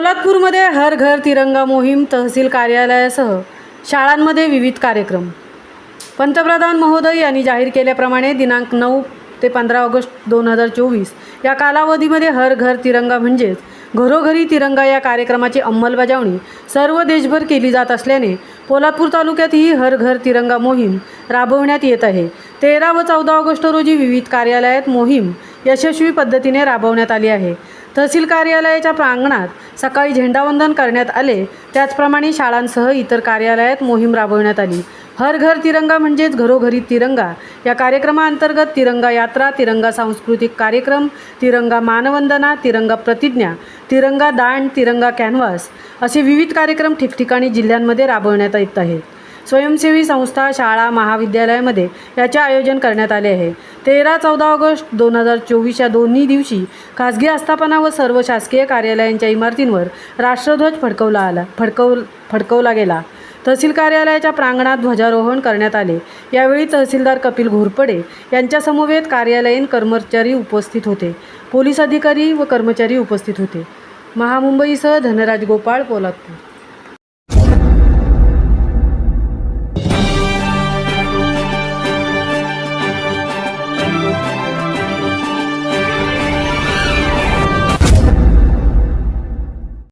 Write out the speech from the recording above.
पोलादपूरमध्ये हर घर तिरंगा मोहीम, तहसील कार्यालयासह शाळांमध्ये विविध कार्यक्रम। पंतप्रधान महोदय यांनी जाहीर केल्याप्रमाणे दिनांक 9 ते 15 ऑगस्ट 2024 या कालावधीमध्ये हर घर तिरंगा म्हणजेच घरोघरी तिरंगा या कार्यक्रमाची अंमलबजावणी सर्व देशभर केली जात असल्याने पोलादपूर तालुक्यातही हर घर तिरंगा मोहीम राबवण्यात येत आहे। 13 व 14 ऑगस्ट रोजी विविध कार्यालयात मोहीम यशस्वी पद्धतीने राबवण्यात आली आहे। तहसील कार्यालयाच्या प्रांगणात सकाळी झेंडावंदन करण्यात आले, त्याचप्रमाणे शाळांसह इतर कार्यालयात मोहीम राबवण्यात आली। हर घर तिरंगा म्हणजेच घरोघरी तिरंगा या कार्यक्रमाअंतर्गत तिरंगा यात्रा, तिरंगा सांस्कृतिक कार्यक्रम, तिरंगा मानवंदना, तिरंगा प्रतिज्ञा, तिरंगा दांड, तिरंगा कॅनव्हास असे विविध कार्यक्रम ठिकठिकाणी जिल्ह्यांमध्ये राबवण्यात येत आहेत। स्वयंसेवी संस्था, शाळा, महाविद्यालयामध्ये याचे आयोजन करण्यात आले आहे। 13-14 ऑगस्ट 2024 या दोन्ही दिवशी खासगी आस्थापना व सर्व शासकीय कार्यालयांच्या इमारतींवर राष्ट्रध्वज फडकवला गेला। तहसील कार्यालयाच्या प्रांगणात ध्वजारोहण करण्यात आले। यावेळी तहसीलदार कपिल घोरपडे यांच्यासमवेत कार्यालयीन कर्मचारी उपस्थित होते। पोलीस अधिकारी व कर्मचारी उपस्थित होते। महामुंबईसह धनराज गोपाळ, पोलादपूर।